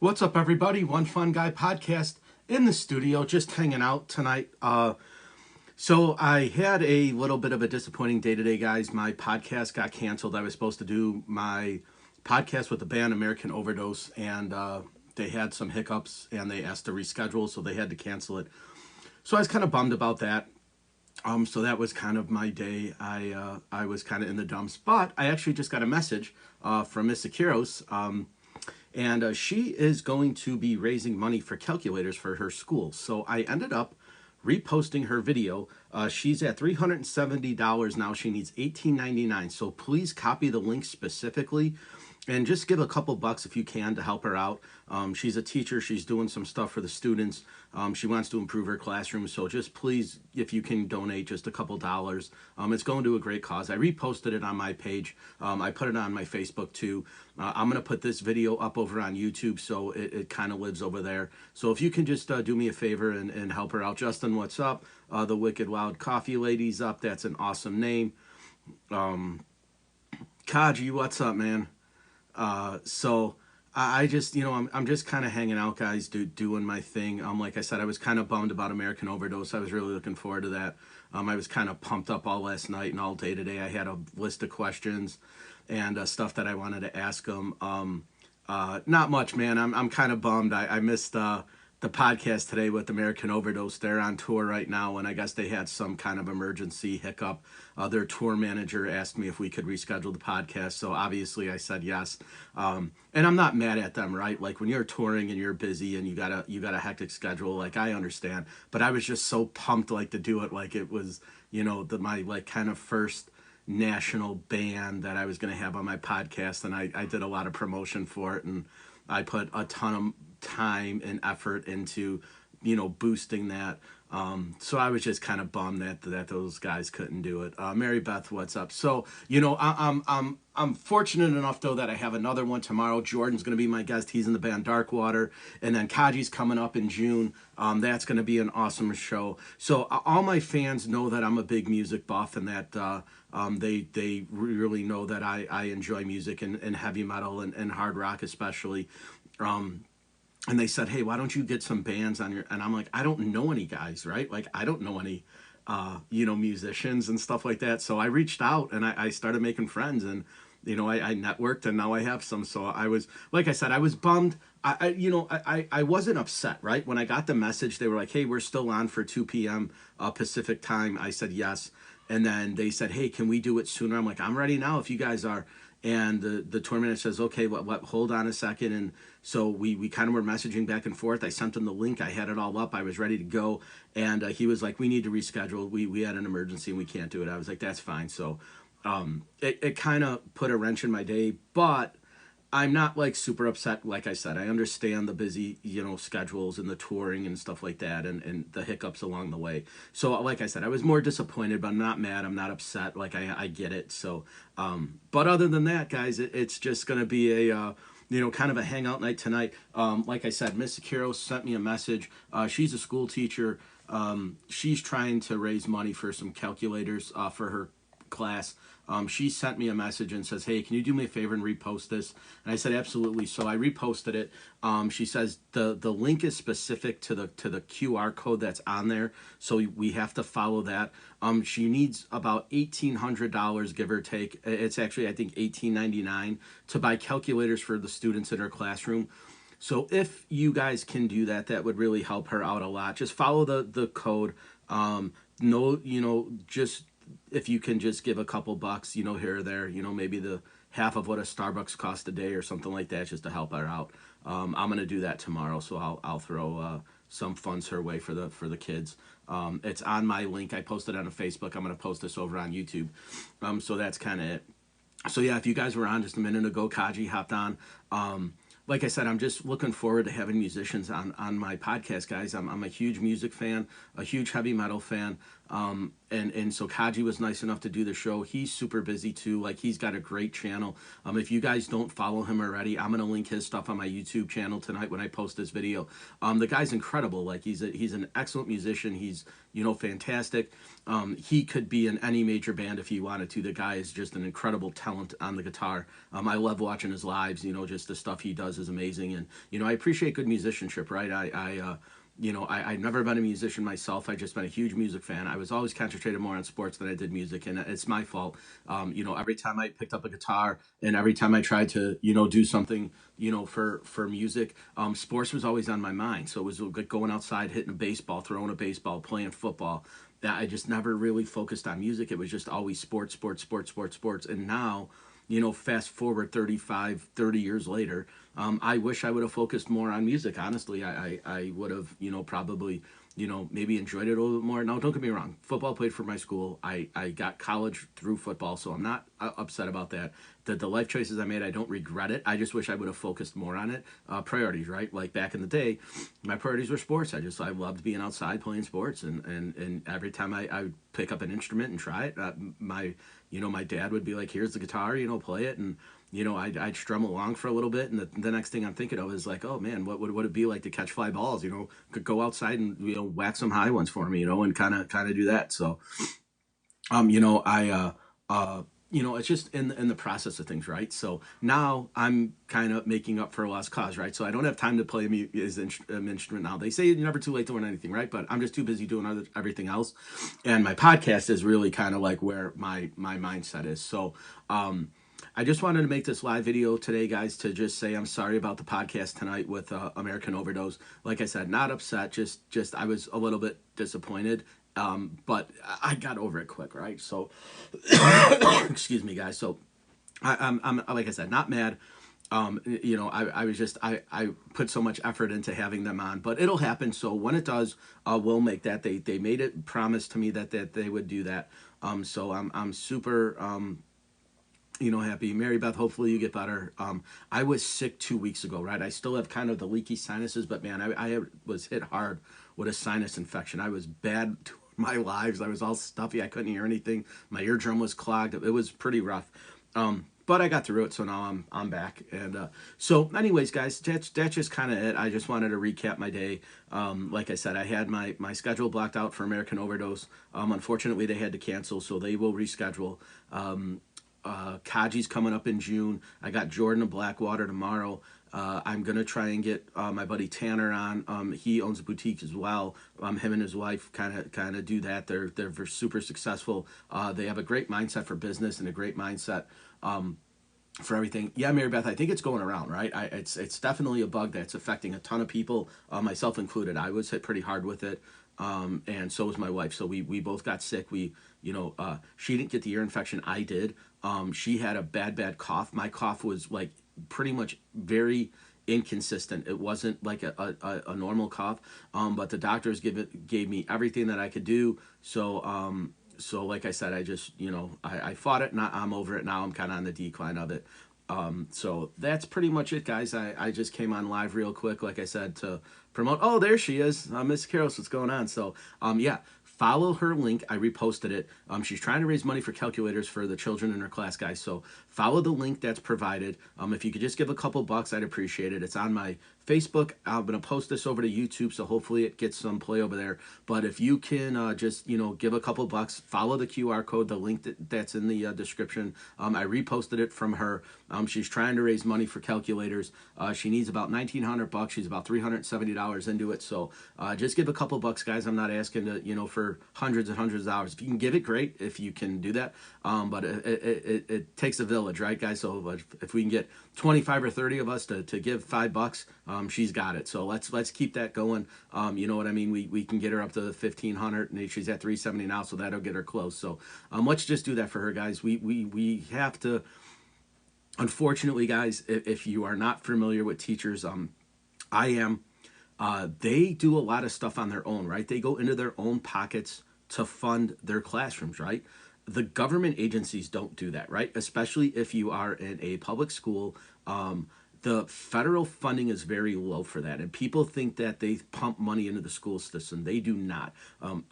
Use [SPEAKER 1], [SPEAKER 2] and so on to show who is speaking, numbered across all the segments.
[SPEAKER 1] What's up, everybody? One Fun Guy podcast in the studio, just hanging out tonight. So I had a little bit of a disappointing day today, guys. My podcast got canceled. I was supposed to do my podcast with the band American Overdose, and they had some hiccups, and they asked to reschedule, so they had to cancel it. So I was kind of bummed about that. So that was kind of my day. I was kind of in the dumps, but I actually just got a message from Miss Akiros. And she is going to be raising money for calculators for her school. So I ended up reposting her video. She's at $370 now. She needs $18.99. So please copy the link specifically and just give a couple bucks if you can to help her out. She's a teacher. She's doing some stuff for the students. She wants to improve her classroom. So just please, if you can donate just a couple dollars, it's going to a great cause. I reposted it on my page. I put it on my Facebook too. I'm going to put this video up over on YouTube, so it kind of lives over there. So if you can just do me a favor and help her out. Justin, what's up? The Wicked Wild Coffee Lady's up. That's an awesome name. Kaji, what's up, man? So I just, I'm just kind of hanging out, guys, doing my thing. Like I said, I was kind of bummed about American Overdose. I was really looking forward to that. I was kind of pumped up all last night and all day today. I had a list of questions and stuff that I wanted to ask them. Not much, man. I'm kind of bummed. I missed the podcast today with American Overdose. They're on tour right now, and I guess they had some kind of emergency hiccup. Their tour manager asked me if we could reschedule the podcast, so obviously I said yes. And I'm not mad at them, right? Like when you're touring and you're busy and you got a hectic schedule, like I understand. But I was just so pumped, like, to do it, like it was, my like kind of first national band that I was going to have on my podcast, and I did a lot of promotion for it, and I put a ton of time and effort into boosting that. So I was just kind of bummed that those guys couldn't do it. Mary Beth, what's up? So I'm fortunate enough though that I have another one tomorrow. Jordan's going to be my guest. He's in the band Darkwater, and then Kaji's coming up in June. That's going to be an awesome show. So all my fans know that I'm a big music buff, and that they really know that I enjoy music and heavy metal and hard rock especially. And they said, hey, why don't you get some bands on your... And I'm like, I don't know any guys, right? Like, I don't know any, musicians and stuff like that. So I reached out and I started making friends, and, I networked, and now I have some. So I was, like I said, I was bummed. I wasn't upset, right? When I got the message, they were like, hey, we're still on for 2 p.m. Pacific time. I said yes. And then they said, hey, can we do it sooner? I'm like, I'm ready now if you guys are. And the tour manager says, okay, what, hold on a second. And so we kind of were messaging back and forth. I sent him the link. I had it all up. I was ready to go. And he was like, we need to reschedule. We had an emergency and we can't do it. I was like, that's fine. So it kind of put a wrench in my day, but I'm not like super upset. Like I said, I understand the busy, schedules and the touring and stuff like that, and the hiccups along the way. So like I said, I was more disappointed, but I'm not mad. I'm not upset. Like I get it. So, but other than that, guys, it's just going to be a, kind of a hangout night tonight. Like I said, Miss Akiros sent me a message. She's a school teacher. She's trying to raise money for some calculators, for her class. She sent me a message and says, hey, can you do me a favor and repost this? And I said, absolutely. So I reposted it. She says the link is specific to the QR code that's on there, so we have to follow that. She needs about $1,800, give or take. It's actually, I think, $18.99 to buy calculators for the students in her classroom. So if you guys can do that, that would really help her out a lot. Just follow the code. Just if you can just give a couple bucks, here or there, maybe the half of what a Starbucks costs a day or something like that, just to help her out. I'm going to do that tomorrow, so I'll throw some funds her way for the kids. It's on my link. I posted on Facebook. I'm going to post this over on YouTube. So that's kind of it. So yeah, if you guys were on just a minute ago, Kaji hopped on. Like I said, I'm just looking forward to having musicians on my podcast, guys. I'm a huge music fan, a huge heavy metal fan. And so Kaji was nice enough to do the show. He's super busy too. Like, he's got a great channel. If you guys don't follow him already, I'm gonna link his stuff on my YouTube channel tonight when I post this video. The guy's incredible. Like, he's an excellent musician. He's, fantastic. He could be in any major band if he wanted to. The guy is just an incredible talent on the guitar. I love watching his lives. Just the stuff he does is amazing. And I appreciate good musicianship, right? I've never been a musician myself. I just been a huge music fan. I was always concentrated more on sports than I did music, and it's my fault. Every time I picked up a guitar and every time I tried to, do something, for music, sports was always on my mind. So it was like going outside, hitting a baseball, throwing a baseball, playing football. That I just never really focused on music. It was just always sports, sports, sports, sports, sports. And now, fast forward 35, 30 years later, I wish I would have focused more on music. Honestly, I would have, probably, maybe enjoyed it a little bit more. Now, don't get me wrong. Football played for my school. I got college through football, so I'm not upset about that. The life choices I made, I don't regret it. I just wish I would have focused more on it. Priorities, right? Like back in the day, my priorities were sports. I loved being outside playing sports, and every time I would pick up an instrument and try it, my dad would be like, "Here's the guitar, play it," and I'd strum along for a little bit, and the next thing I'm thinking of is like, oh man, what would it be like to catch fly balls? Could go outside and whack some high ones for me, and kind of do that. So, it's just in the process of things, right? So now I'm kind of making up for a lost cause, right? So I don't have time to play as an instrument now. They say you're never too late to learn anything, right? But I'm just too busy doing everything else, and my podcast is really kind of like where my mindset is. So, I just wanted to make this live video today, guys, to just say I'm sorry about the podcast tonight with American Overdose. Like I said, not upset, just I was a little bit disappointed, but I got over it quick, right? So, excuse me, guys. So, I'm like I said, not mad. I was just I put so much effort into having them on, but it'll happen. So when it does, we'll make that. They made it promise to me that they would do that. So I'm super happy. Mary Beth, hopefully you get better. I was sick 2 weeks ago, right? I still have kind of the leaky sinuses, but man, I was hit hard with a sinus infection. I was bad to my lives. I was all stuffy. I couldn't hear anything. My eardrum was clogged. It was pretty rough. But I got through it, so now I'm back. And so, anyways, guys, that's just kind of it. I just wanted to recap my day. Like I said, I had my schedule blocked out for American Overdose. Unfortunately, they had to cancel, so they will reschedule. Kaji's coming up in June. I got Jordan of Blackwater tomorrow. I'm gonna try and get my buddy Tanner on. He owns a boutique as well. Him and his wife kind of do that. They're super successful. They have a great mindset for business and a great mindset for everything. Yeah, Mary Beth, I think it's going around, right? It's definitely a bug that's affecting a ton of people, myself included. I was hit pretty hard with it. And so was my wife. So we both got sick. She didn't get the ear infection. I did. She had a bad cough. My cough was like pretty much very inconsistent. It wasn't like a normal cough. But the doctors gave me everything that I could do. So like I said, I just, I fought it, and I'm over it now. I'm kind of on the decline of it. So that's pretty much it, guys. I just came on live real quick, like I said, to promote. Oh, there she is. Miss Karos, what's going on? So, yeah, follow her link. I reposted it. She's trying to raise money for calculators for the children in her class, guys. So follow the link that's provided. If you could just give a couple bucks, I'd appreciate it. It's on my Facebook. I'm going to post this over to YouTube, so hopefully it gets some play over there. But if you can just, give a couple bucks, follow the QR code, the link that's in the description. I reposted it from her. She's trying to raise money for calculators. She needs about $1,900. She's about $370 into it. So just give a couple bucks, guys. I'm not asking to, for hundreds and hundreds of dollars. If you can give it, great. If you can do that. But it takes a village, right, guys? So if we can get 25 or 30 of us to give $5, she's got it. So let's keep that going. You know what I mean? We can get her up to 1,500, and she's at 370 now, so that'll get her close. So let's just do that for her, guys. We have to. Unfortunately, guys, if you are not familiar with teachers, I am. They do a lot of stuff on their own, right? They go into their own pockets to fund their classrooms, right? The government agencies don't do that, right? Especially if you are in a public school. The federal funding is very low for that, and people think that they pump money into the school system. They do not.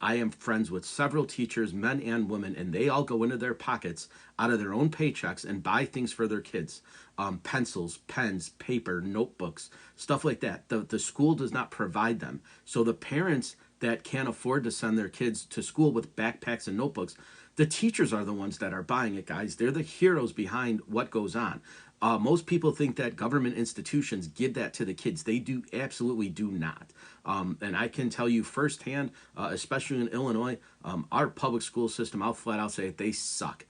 [SPEAKER 1] I am friends with several teachers, men and women, and they all go into their pockets out of their own paychecks and buy things for their kids, pencils, pens, paper, notebooks, stuff like that. The school does not provide them. So the parents that can't afford to send their kids to school with backpacks and notebooks, the teachers are the ones that are buying it, guys. They're the heroes behind what goes on. Most people think that government institutions give that to the kids. They do absolutely do not. And I can tell you firsthand, especially in Illinois, our public school system, I'll flat out say it, they suck.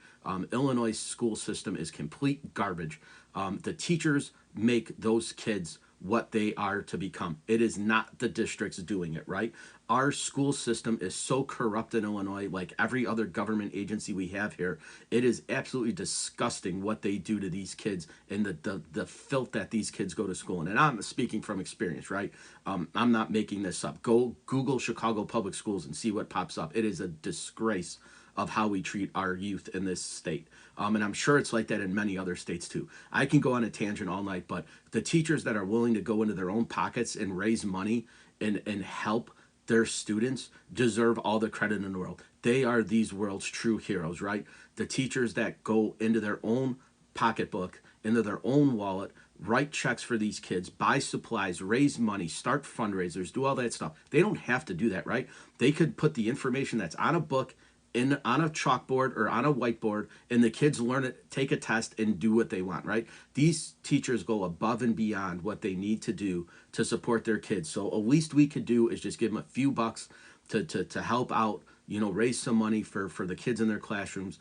[SPEAKER 1] Illinois' school system is complete garbage. The teachers make those kids what they are to become. It is not the districts doing it, right? Our school system is so corrupt in Illinois, like every other government agency we have here. It is absolutely disgusting what they do to these kids and the filth that these kids go to school in. And I'm speaking from experience, right? I'm not making this up. Go Google Chicago public schools and see what pops up. It is a disgrace of how we treat our youth in this state. And I'm sure it's like that in many other states too. I can go on a tangent all night, but the teachers that are willing to go into their own pockets and raise money and help their students deserve all the credit in the world. They are these world's true heroes, right? The teachers that go into their own pocketbook, into their own wallet, write checks for these kids, buy supplies, raise money, start fundraisers, do all that stuff. They don't have to do that, right? They could put the information that's on a book on a chalkboard or on a whiteboard, and the kids learn it, take a test, and do what they want, right? These teachers go above and beyond what they need to do to support their kids. So at least we could do is just give them a few bucks to help out, raise some money for the kids in their classrooms.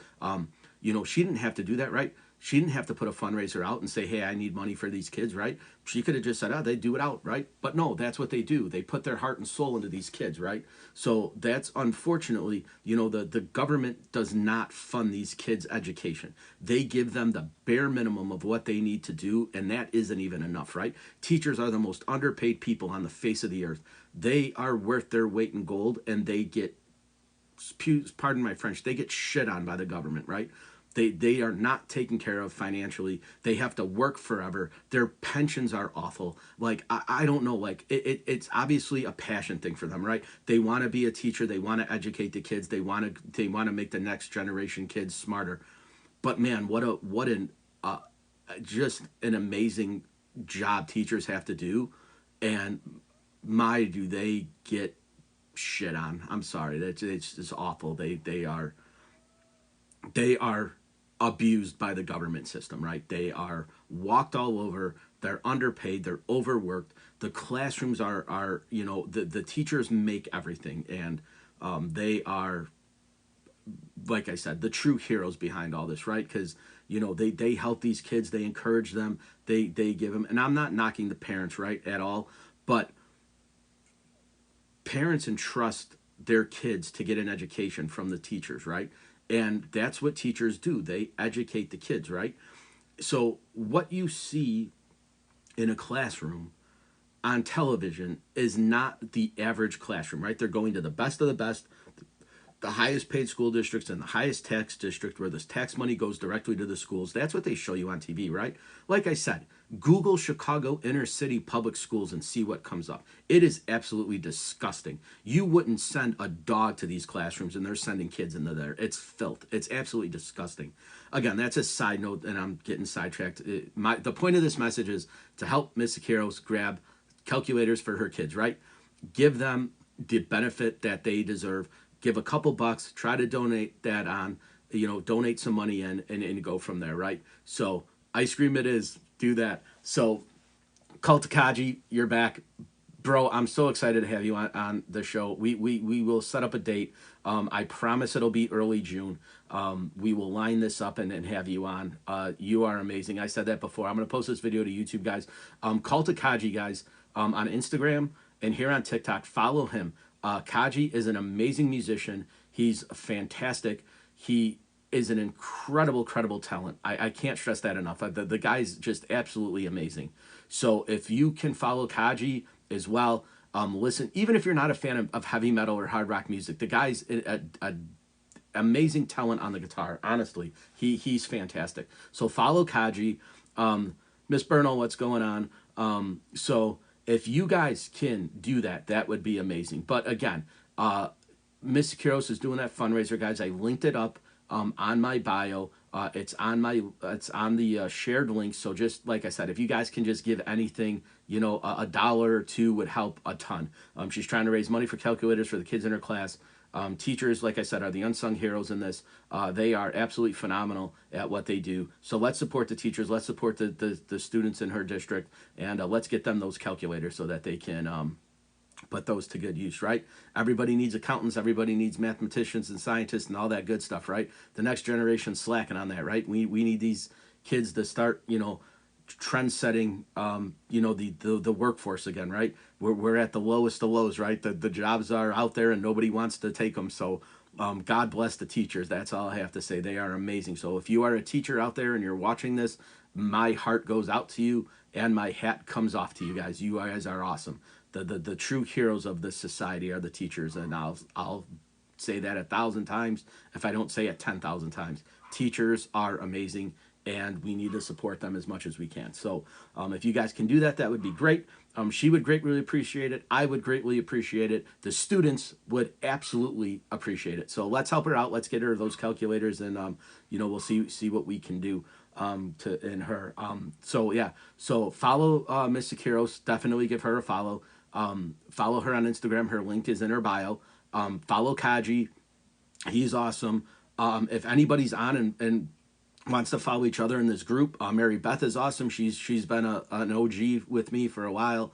[SPEAKER 1] She didn't have to do that, right? She didn't have to put a fundraiser out and say, hey, I need money for these kids, right? She could have just said, oh, they do it out, right? But no, that's what they do. They put their heart and soul into these kids, right? So that's unfortunately, the government does not fund these kids' education. They give them the bare minimum of what they need to do, and that isn't even enough, right? Teachers are the most underpaid people on the face of the earth. They are worth their weight in gold, and they get, pardon my French, they get shit on by the government, right? They are not taken care of financially. They have to work forever. Their pensions are awful. Like, I don't know, like it's obviously a passion thing for them, right? They want to be a teacher. They want to educate the kids. They want to make the next generation kids smarter. But man, just an amazing job teachers have to do. And my, do they get shit on. I'm sorry. It's just awful. They are abused by the government system, right? They are walked all over. They're underpaid. They're overworked. The classrooms are the teachers make everything, and they are, like I said, the true heroes behind all this, right? Because they help these kids. They encourage them. They give them, and I'm not knocking the parents, right, at all, but parents entrust their kids to get an education from the teachers, right? And that's what teachers do. They educate the kids, right? So what you see in a classroom on television is not the average classroom, right? They're going to the best of the best, the highest paid school districts and the highest tax district where this tax money goes directly to the schools. That's what they show you on TV, right? Like I said, Google Chicago inner city public schools and see what comes up. It is absolutely disgusting. You wouldn't send a dog to these classrooms, and they're sending kids into there. It's filth. It's absolutely disgusting. Again, that's a side note, and I'm getting sidetracked. The point of this message is to help Miss Akiros grab calculators for her kids, right? Give them the benefit that they deserve. Give a couple bucks, try to donate that on, donate some money in and go from there, right? So ice cream it is, do that. So Cult Kaji, you're back. Bro, I'm so excited to have you on the show. We will set up a date. I promise it'll be early June. We will line this up and have you on. You are amazing. I said that before. I'm going to post this video to YouTube, guys. Cult Kaji, guys, on Instagram and here on TikTok. Follow him. Kaji is an amazing musician. He's fantastic. He is an incredible talent. I can't stress that enough. The guy's just absolutely amazing. So if you can follow Kaji as well, listen, even if you're not a fan of heavy metal or hard rock music, the guy's a amazing talent on the guitar. Honestly, he's fantastic. So follow Kaji. Miss Bernal, what's going on? So if you guys can do that, that would be amazing. But again, Miss Kiros is doing that fundraiser, guys. I linked it up on my bio. It's on the shared link. So just like I said, if you guys can just give anything, a dollar or two would help a ton. She's trying to raise money for calculators for the kids in her class. Teachers, like I said, are the unsung heroes in this. They are absolutely phenomenal at what they do. So let's support the teachers. Let's support the students in her district, and let's get them those calculators so that they can put those to good use, right? Everybody needs accountants. Everybody needs mathematicians and scientists and all that good stuff, right? The next generation's slacking on that, right? We need these kids to start, trend setting, the workforce again, right? We're at the lowest of lows, right? The jobs are out there and nobody wants to take them. So God bless the teachers. That's all I have to say. They are amazing. So if you are a teacher out there and you're watching this, my heart goes out to you and my hat comes off to you guys. You guys are awesome. The true heroes of this society are the teachers, and I'll say that 1,000 times if I don't say it 10,000 times. Teachers are amazing, and we need to support them as much as we can. So if you guys can do that, that would be great. She would greatly appreciate it. I would greatly appreciate it. The students would absolutely appreciate it. So let's help her out. Let's get her those calculators, and we'll see what we can do in her. So yeah. So follow Miss Sakiros. Definitely give her a follow. Follow her on Instagram. Her link is in her bio. Follow Kaji. He's awesome. If anybody's on and wants to follow each other in this group, Mary Beth is awesome. She's been an OG with me for a while.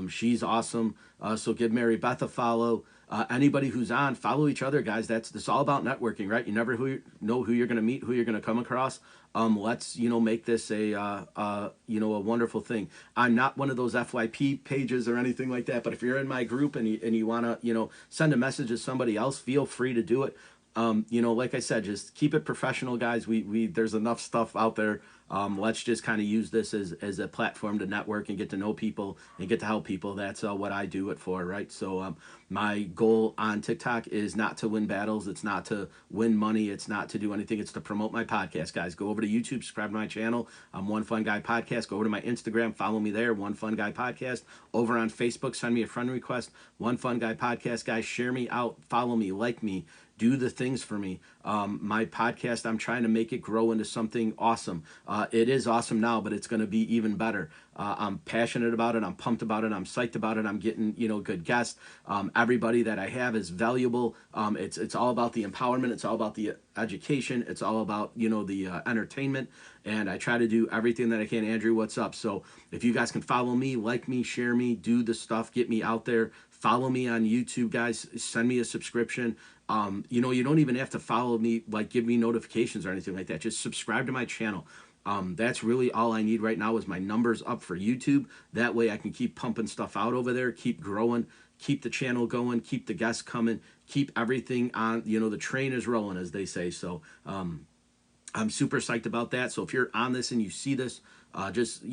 [SPEAKER 1] She's awesome. So give Mary Beth a follow. Anybody who's on, follow each other, guys. It's all about networking, right? You never know who you're going to meet, who you're going to come across. Let's make this a wonderful thing. I'm not one of those FYP pages or anything like that, but if you're in my group and you want to send a message to somebody else, feel free to do it. Like I said, just keep it professional, guys. We there's enough stuff out there. Let's just kind of use this as a platform to network and get to know people and get to help people. That's what I do it for, right? So my goal on TikTok is not to win battles. It's not to win money. It's not to do anything. It's to promote my podcast, guys. Go over to YouTube, subscribe to my channel. One Fun Guy Podcast. Go over to my Instagram, follow me there, One Fun Guy Podcast. Over on Facebook, send me a friend request, One Fun Guy Podcast. Guys, share me out, follow me, like me. Do the things for me. My podcast, I'm trying to make it grow into something awesome. It is awesome now, but it's going to be even better. I'm passionate about it. I'm pumped about it. I'm psyched about it. I'm getting, good guests. Everybody that I have is valuable. It's all about the empowerment. It's all about the education. It's all about, the entertainment. And I try to do everything that I can. Andrew, what's up? So if you guys can follow me, like me, share me, do the stuff, get me out there. Follow me on YouTube, guys. Send me a subscription. You don't even have to follow me, like give me notifications or anything like that. Just subscribe to my channel. That's really all I need right now is my numbers up for YouTube. That way I can keep pumping stuff out over there, keep growing, keep the channel going, keep the guests coming, keep everything on, the train is rolling, as they say. So I'm super psyched about that. So if you're on this and you see this, just,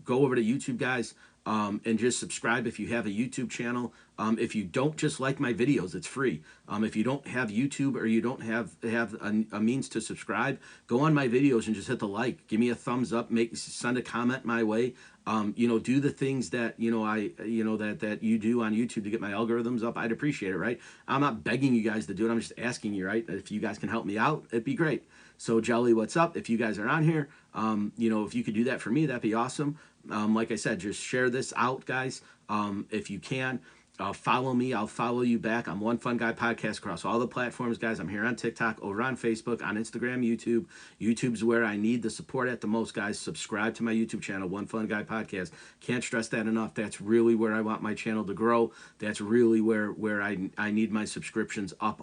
[SPEAKER 1] go over to YouTube, guys. And just subscribe if you have a YouTube channel. If you don't, just like my videos, it's free. If you don't have YouTube or you don't have a means to subscribe, go on my videos and just hit the like. Give me a thumbs up. Send a comment my way. Do the things that that you do on YouTube to get my algorithms up. I'd appreciate it, right? I'm not begging you guys to do it. I'm just asking you, right? If you guys can help me out, it'd be great. So Jelly, what's up? If you guys are on here, if you could do that for me, that'd be awesome. Like I said, just share this out, guys. If you can, follow me. I'll follow you back. I'm One Fun Guy Podcast across all the platforms, guys. I'm here on TikTok, over on Facebook, on Instagram, YouTube. YouTube's where I need the support at the most, guys. Subscribe to my YouTube channel, One Fun Guy Podcast. Can't stress that enough. That's really where I want my channel to grow. That's really where I need my subscriptions up.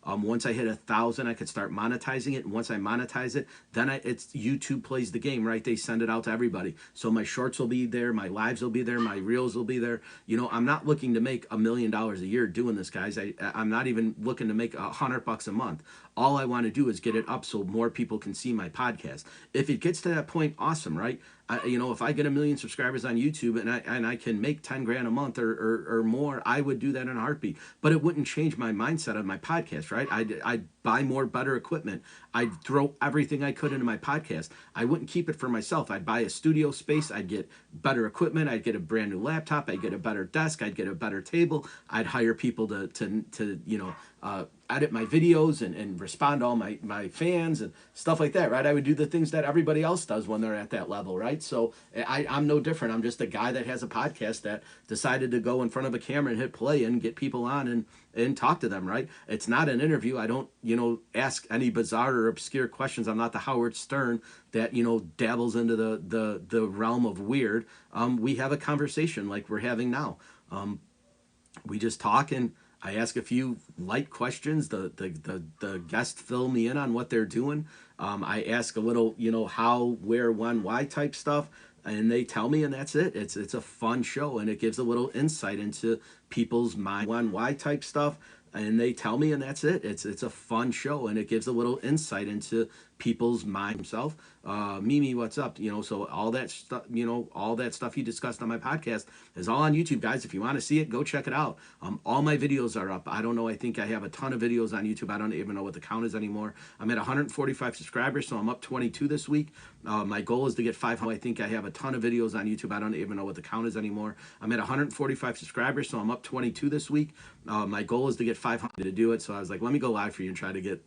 [SPEAKER 1] Once I hit 1,000, I could start monetizing it. And once I monetize it, then it's YouTube plays the game, right? They send it out to everybody. So my shorts will be there, my lives will be there, my reels will be there. I'm not looking to make $1 million a year doing this, guys. I'm not even looking to make $100 a month. All I want to do is get it up so more people can see my podcast. If it gets to that point, awesome, right? If I get 1 million subscribers on YouTube and I can make 10 grand a month or more, I would do that in a heartbeat. But it wouldn't change my mindset of my podcast, right? I'd buy more better equipment. I'd throw everything I could into my podcast. I wouldn't keep it for myself. I'd buy a studio space. I'd get better equipment. I'd get a brand new laptop. I'd get a better desk. I'd get a better table. I'd hire people to edit my videos and respond to all my fans and stuff like that, right? I would do the things that everybody else does when they're at that level, right? So I'm no different. I'm just a guy that has a podcast that decided to go in front of a camera and hit play and get people on and talk to them, right? It's not an interview. I don't, ask any bizarre or obscure questions. I'm not the Howard Stern that, dabbles into the realm of weird. We have a conversation like we're having now. We just talk and I ask a few light questions. The guests fill me in on what they're doing. I ask a little, how, where, when, why type stuff, and they tell me, and that's it. It's a fun show, and it gives a little insight into people's mind, when, why type stuff, and they tell me, and that's it. It's a fun show, and it gives a little insight into people's mind himself. Mimi, what's up? So all that stuff, all that stuff he discussed on my podcast is all on YouTube, guys. If you want to see it, go check it out. All my videos are up. I don't know. I think I have a ton of videos on YouTube. I don't even know what the count is anymore. I'm at 145 subscribers, so I'm up 22 this week. My goal is to get 500. I think I have a ton of videos on YouTube. I don't even know what the count is anymore. I'm at 145 subscribers, so I'm up 22 this week. My goal is to get 500 to do it. So I was like, let me go live for you and try to get,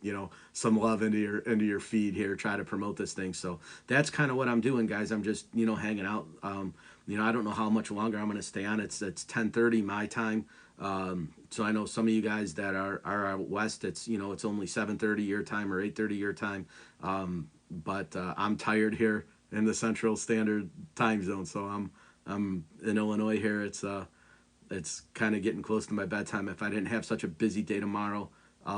[SPEAKER 1] some love into your feed here, try to promote this thing. So that's kind of what I'm doing, guys. I'm just, hanging out. I don't know how much longer I'm going to stay on. It's 10:30 my time. So I know some of you guys that are out west, it's, it's only 7:30 your time or 8:30 your time. But I'm tired here in the Central Standard Time Zone. So I'm in Illinois here. It's kind of getting close to my bedtime. If I didn't have such a busy day tomorrow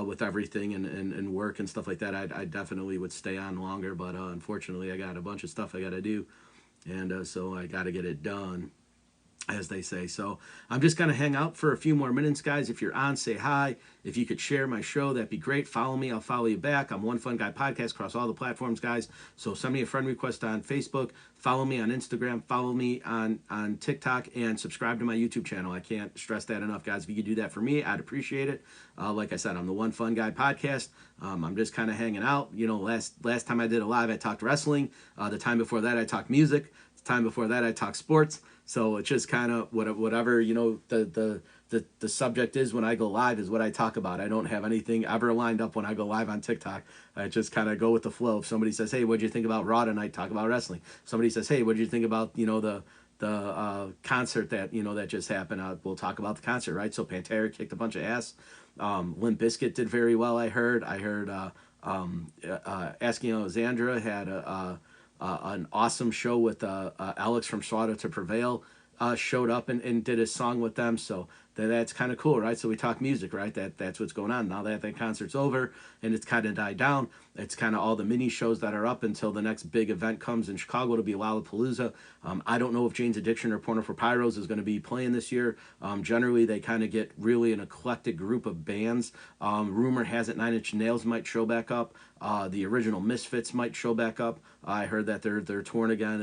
[SPEAKER 1] with everything and work and stuff like that, I definitely would stay on longer. But unfortunately, I got a bunch of stuff I got to do. And so I got to get it done, as they say. So I'm just going to hang out for a few more minutes, guys. If you're on, say hi. If you could share my show, that'd be great. Follow me. I'll follow you back. I'm One Fun Guy Podcast across all the platforms, guys. So send me a friend request on Facebook. Follow me on Instagram. Follow me on TikTok. And subscribe to my YouTube channel. I can't stress that enough, guys. If you could do that for me, I'd appreciate it. Like I said, I'm the One Fun Guy Podcast. I'm just kind of hanging out. Last time I did a live, I talked wrestling. The time before that, I talked music. The time before that, I talked sports. So it's just kind of whatever, the subject is when I go live is what I talk about. I don't have anything ever lined up when I go live on TikTok. I just kind of go with the flow. If somebody says, hey, what'd you think about Raw tonight? Talk about wrestling. Somebody says, hey, what'd you think about, the concert that, that just happened? We'll talk about the concert, right? So Pantera kicked a bunch of ass. Limp Bizkit did very well, I heard. Asking Alexandra had an awesome show with Alex from Slaughter to Prevail. Showed up and did a song with them, so that's kind of cool, right? So we talk music, right? That's what's going on now that concert's over and it's kind of died down. It's kind of all the mini shows that are up until the next big event comes in Chicago. It'll be Lollapalooza. I don't know if Jane's Addiction or Porno for Pyros is going to be playing this year. Generally, they kind of get really an eclectic group of bands. Rumor has it 9 Inch Nails might show back up. The original Misfits might show back up. I heard that they're touring again,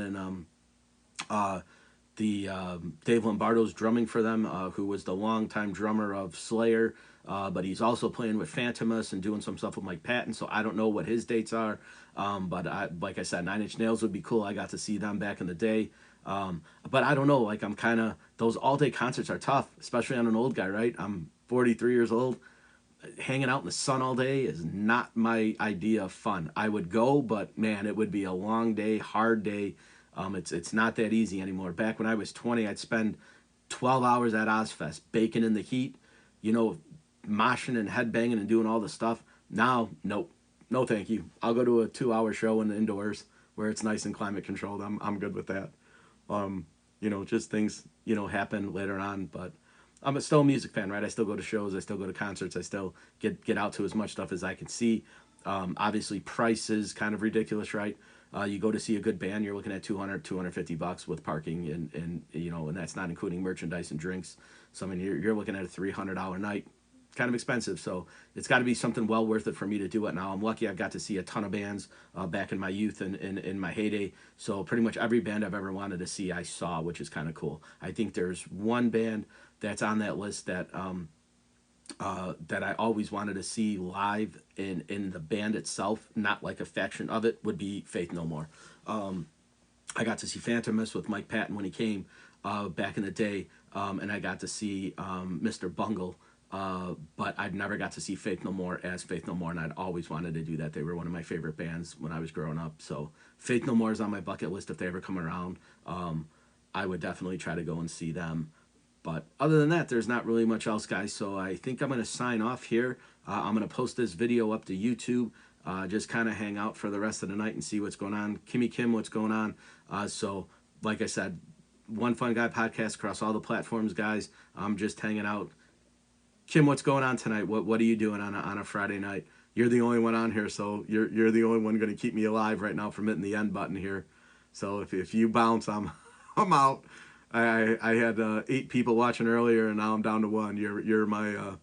[SPEAKER 1] and Dave Lombardo's drumming for them, who was the longtime drummer of Slayer, but he's also playing with Phantomus and doing some stuff with Mike Patton, so I don't know what his dates are, but like I said, 9 Inch Nails would be cool. I got to see them back in the day, but I don't know, like I'm kind of, those all-day concerts are tough, especially on an old guy, right? I'm 43 years old. Hanging out in the sun all day is not my idea of fun. I would go, but man, it would be a long day, hard day. It's not that easy anymore. Back when I was 20, I'd spend 12 hours at Ozfest, baking in the heat, moshing and headbanging and doing all the stuff. Now, nope. No, thank you. I'll go to a 2-hour show in the indoors where it's nice and climate controlled. I'm good with that. Just things, happen later on, but I'm still a music fan, right? I still go to shows. I still go to concerts. I still get out to as much stuff as I can see. Obviously, price is kind of ridiculous, right? You go to see a good band, you're looking at $250 with parking, and that's not including merchandise and drinks. So I mean, you're looking at a $300 night kind of expensive. So it's got to be something well worth it for me to do it now. I'm lucky I've got to see a ton of bands back in my youth and in my heyday. So pretty much every band I've ever wanted to see, I saw, which is kind of cool. I think there's one band that's on that list that I always wanted to see live in the band itself, not like a faction of it, would be Faith No More. I got to see Phantomus with Mike Patton when he came back in the day, and I got to see Mr. Bungle, but I'd never got to see Faith No More as Faith No More, and I'd always wanted to do that. They were one of my favorite bands when I was growing up, so Faith No More is on my bucket list if they ever come around. I would definitely try to go and see them. But other than that, there's not really much else, guys. So I think I'm going to sign off here. I'm going to post this video up to YouTube. Just kind of hang out for the rest of the night and see what's going on. Kimmy Kim, what's going on? So, like I said, One Fun Guy podcast across all the platforms, guys. I'm just hanging out. Kim, what's going on tonight? What are you doing on a Friday night? You're the only one on here, so you're the only one going to keep me alive right now from hitting the end button here. So if you bounce, I'm out. I had 8 people watching earlier, and now I'm down to 1. You're my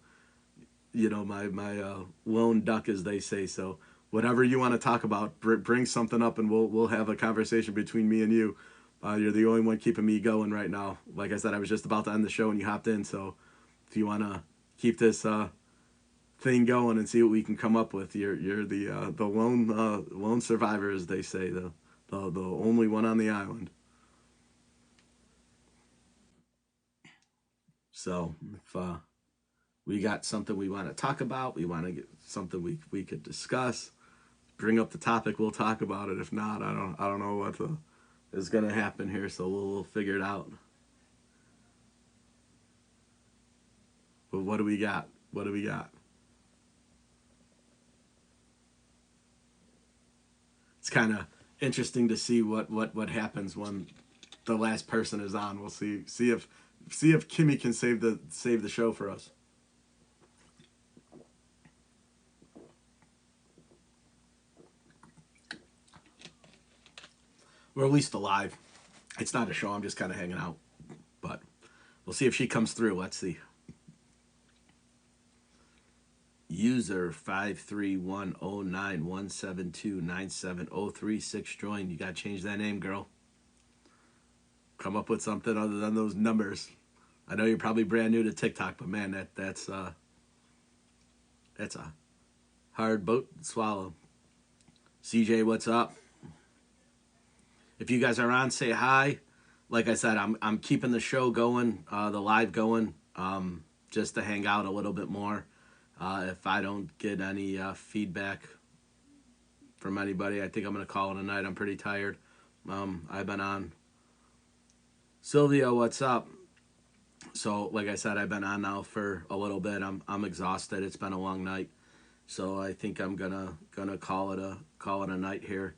[SPEAKER 1] my lone duck, as they say. So whatever you want to talk about, bring something up, and we'll have a conversation between me and you. You're the only one keeping me going right now. Like I said, I was just about to end the show, and you hopped in. So if you want to keep this thing going and see what we can come up with, you're the lone survivor, as they say, the only one on the island. So if we got something we want to talk about, we want to get something we could discuss, bring up the topic, we'll talk about it. If not, I don't know what is going to happen here, so we'll figure it out. But what do we got? What do we got? It's kind of interesting to see what happens when the last person is on. We'll see if Kimmy can save the show for us. Or at least alive. It's not a show. I'm just kind of hanging out. But we'll see if she comes through. Let's see. User 5310917297036 joined. You got to change that name, girl. Come up with something other than those numbers. I know you're probably brand new to TikTok, but man, that's a hard boat to swallow. CJ, what's up? If you guys are on, say hi. Like I said, I'm keeping the show going, the live going, just to hang out a little bit more. If I don't get any feedback from anybody, I think I'm gonna call it a night. I'm pretty tired. I've been on. Sylvia, what's up? So, like I said, I've been on now for a little bit. I'm exhausted. It's been a long night, so I think I'm gonna call it a night here.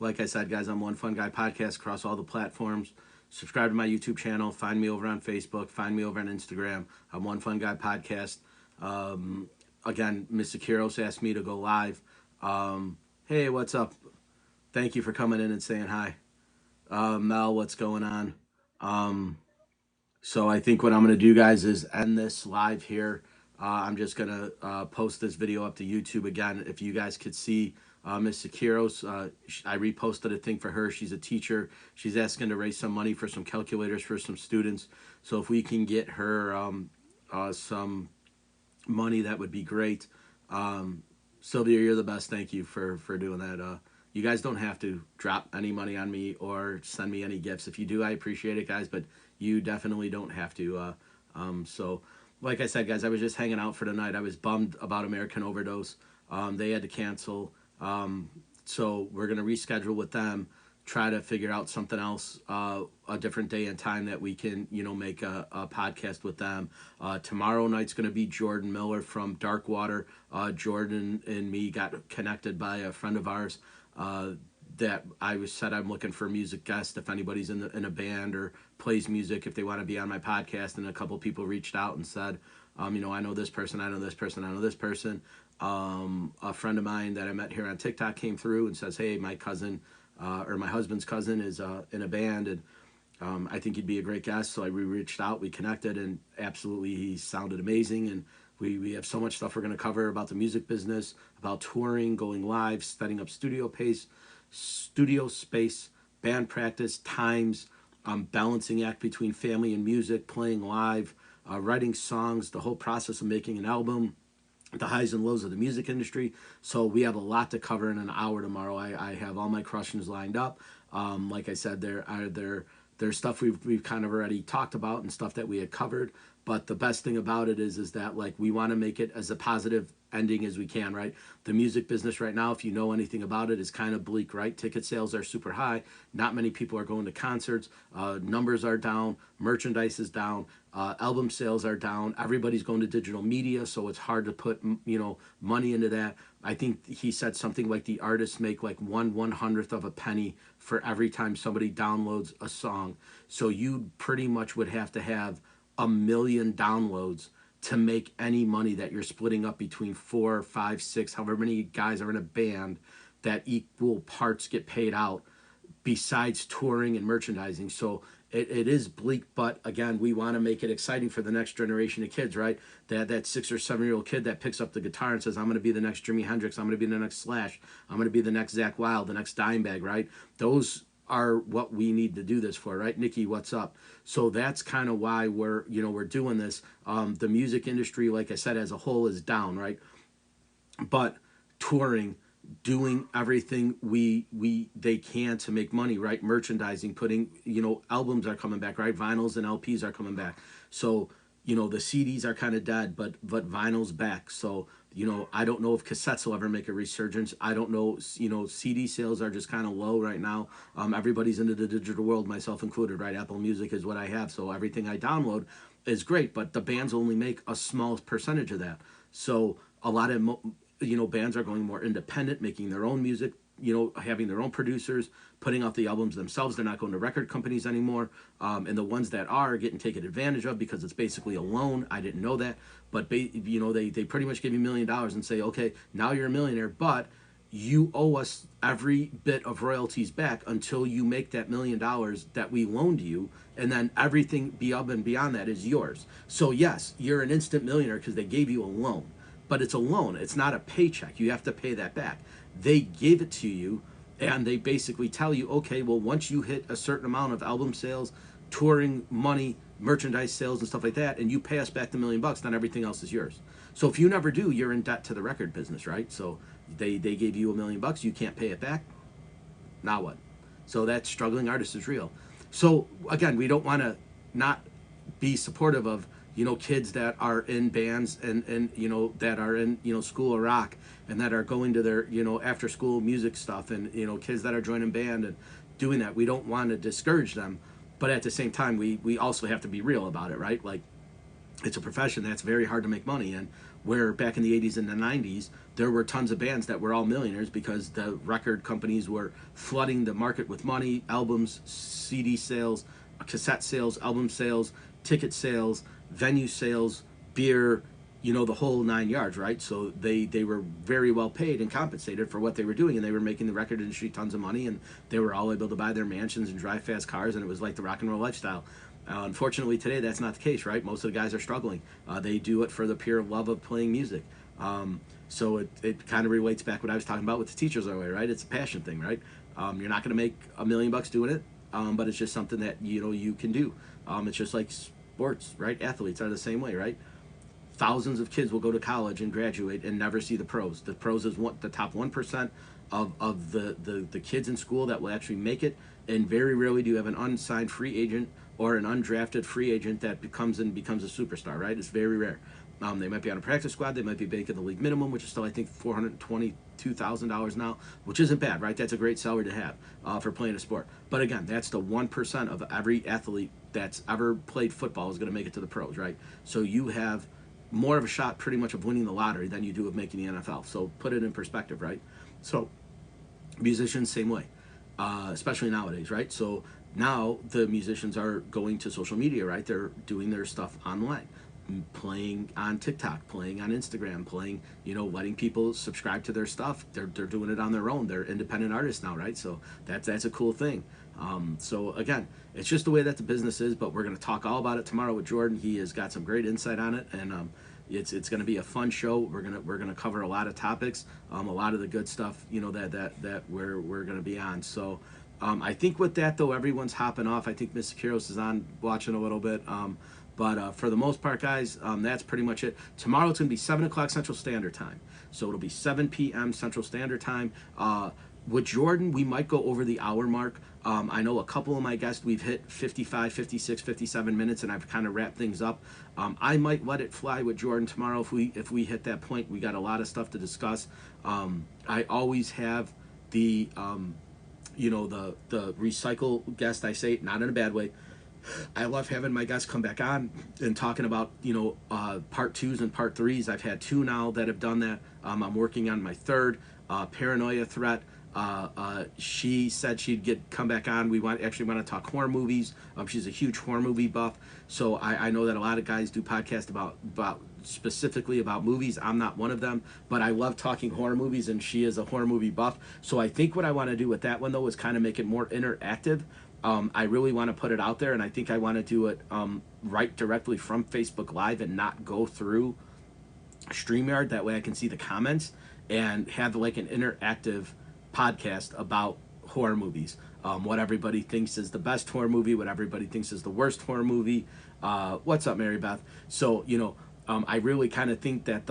[SPEAKER 1] Like I said, guys, I'm One Fun Guy podcast across all the platforms. Subscribe to my YouTube channel. Find me over on Facebook. Find me over on Instagram. I'm One Fun Guy podcast. Again, Mr. Kiros asked me to go live. Hey, what's up? Thank you for coming in and saying hi. Mel, what's going on? So I think what I'm going to do, guys, is end this live here. I'm just going to post this video up to YouTube again. If you guys could see Ms. Sakiros, I reposted a thing for her. She's a teacher. She's asking to raise some money for some calculators for some students. So if we can get her some money, that would be great. Sylvia, you're the best. Thank you for doing that. You guys don't have to drop any money on me or send me any gifts. If you do, I appreciate it, guys, but you definitely don't have to. So, like I said, guys, I was just hanging out for the night. I was bummed about American Overdose. They had to cancel. So we're going to reschedule with them, try to figure out something else, a different day and time that we can, make a podcast with them. Tomorrow night's going to be Jordan Miller from Darkwater. Jordan and me got connected by a friend of ours. That I said I'm looking for a music guest if anybody's in a band or plays music, if they want to be on my podcast. And a couple people reached out and said, I know this person, I know this person, I know this person. A friend of mine that I met here on TikTok came through and says, hey, my cousin or my husband's cousin is in a band, and I think he'd be a great guest. So we reached out, we connected, and absolutely he sounded amazing. And we have so much stuff we're going to cover about the music business, about touring, going live, setting up studio space, band practice, times, balancing act between family and music, playing live, writing songs, the whole process of making an album, the highs and lows of the music industry. So we have a lot to cover in an hour tomorrow. I have all my questions lined up. Like I said, there's stuff we've kind of already talked about and stuff that we had covered. But the best thing about it is that like we want to make it as a positive ending as we can, right? The music business right now, if you know anything about it, is kind of bleak, right? Ticket sales are super high. Not many people are going to concerts. Numbers are down. Merchandise is down. Album sales are down. Everybody's going to digital media, so it's hard to put money into that. I think he said something like the artists make like 1/100th of a penny for every time somebody downloads a song. So you pretty much would have to have 1 million downloads to make any money that you're splitting up between 4, 5, 6, however many guys are in a band, that equal parts get paid out besides touring and merchandising. So it is bleak, but again, we want to make it exciting for the next generation of kids, right? That 6 or 7 year old kid that picks up the guitar and says, I'm going to be the next Jimi Hendrix, I'm going to be the next Slash, I'm going to be the next Zakk Wylde, the next Dimebag, right? Those are what we need to do this for, right? Nikki, what's up? So that's kind of why we're doing this. The music industry, like I said, as a whole is down, right? But touring, doing everything they can to make money, right? Merchandising, putting, albums are coming back, right? Vinyls and LPs are coming back. So the CDs are kind of dead, but vinyl's back. So I don't know if cassettes will ever make a resurgence. I don't know. CD sales are just kind of low right now. Everybody's into the digital world, myself included, right? Apple Music is what I have, so everything I download is great, but the bands only make a small percentage of that. So a lot of bands are going more independent, making their own music, having their own producers, putting out the albums themselves. They're not going to record companies anymore. And the ones that are getting taken advantage of because it's basically a loan. I didn't know that. But, they pretty much give you $1 million and say, okay, now you're a millionaire, but you owe us every bit of royalties back until you make that $1 million that we loaned you. And then everything above and beyond that is yours. So, yes, you're an instant millionaire because they gave you a loan. But it's a loan. It's not a paycheck. You have to pay that back. They give it to you, and they basically tell you, okay, well, once you hit a certain amount of album sales, touring money, merchandise sales, and stuff like that, and you pay us back the $1 million, then everything else is yours. So if you never do, you're in debt to the record business, right? So they gave you $1 million, you can't pay it back. Now what? So that struggling artist is real. So again, we don't want to not be supportive of kids that are in bands and that are in School of Rock and that are going to their after school music stuff, and kids that are joining band and doing that. We don't want to discourage them, but at the same time we also have to be real about it, right? Like, it's a profession that's very hard to make money in, where back in the 80s and the 90s there were tons of bands that were all millionaires because the record companies were flooding the market with money, albums, CD sales, cassette sales, album sales, ticket sales, venue sales, beer, the whole 9 yards, right? So they were very well paid and compensated for what they were doing, and they were making the record industry tons of money, and they were all able to buy their mansions and drive fast cars, and it was like the rock and roll lifestyle. Unfortunately, today that's not the case, right? Most of the guys are struggling. They do it for the pure love of playing music. So it kind of relates back what I was talking about with the teachers earlier, right? It's a passion thing, right? You're not going to make $1 million doing it, but it's just something that you can do. It's just like sports, right? Athletes are the same way, right? Thousands of kids will go to college and graduate and never see the pros. The pros is the top 1% of the kids in school that will actually make it, and very rarely do you have an unsigned free agent or an undrafted free agent that becomes a superstar, right? It's very rare. They might be on a practice squad, they might be making the league minimum, which is still, I think, $422,000 now, which isn't bad, right? That's a great salary to have for playing a sport. But again, that's the 1% of every athlete that's ever played football is going to make it to the pros, right? So you have more of a shot pretty much of winning the lottery than you do of making the NFL. So put it in perspective, right? So musicians, same way, especially nowadays, right? So now the musicians are going to social media, right? They're doing their stuff online. playing on TikTok, playing on Instagram, playing, letting people subscribe to their stuff. They're doing it on their own. They're independent artists now, right? So that's a cool thing. So again, it's just the way that the business is. But we're going to talk all about it tomorrow with Jordan. He has got some great insight on it, and it's going to be a fun show. We're gonna cover a lot of topics, a lot of the good stuff, that we're going to be on. So. I think with that, though, everyone's hopping off. I think Mr. Kiros is on watching a little bit. But for the most part, guys, that's pretty much it. Tomorrow it's going to be 7 o'clock Central Standard Time. So it'll be 7 p.m. Central Standard Time. With Jordan, we might go over the hour mark. I know a couple of my guests, we've hit 55, 56, 57 minutes, and I've kind of wrapped things up. I might let it fly with Jordan tomorrow if we hit that point. We got a lot of stuff to discuss. I always have the... the recycle guest, I say, not in a bad way. I love having my guests come back on and talking about, part 2s and part 3s. I've had 2 now that have done that. I'm working on my 3rd, Paranoia Threat. She said she'd come back on. We want to talk horror movies. She's a huge horror movie buff. So I know that a lot of guys do podcasts about specifically about movies. I'm not one of them, but I love talking horror movies, and she is a horror movie buff. So I think what I want to do with that one, though, is kind of make it more interactive. I really want to put it out there, and I think I want to do it right directly from Facebook Live and not go through StreamYard. That way I can see the comments and have like an interactive podcast about horror movies. What everybody thinks is the best horror movie, what everybody thinks is the worst horror movie. What's up, Mary Beth? So, I really kind of think that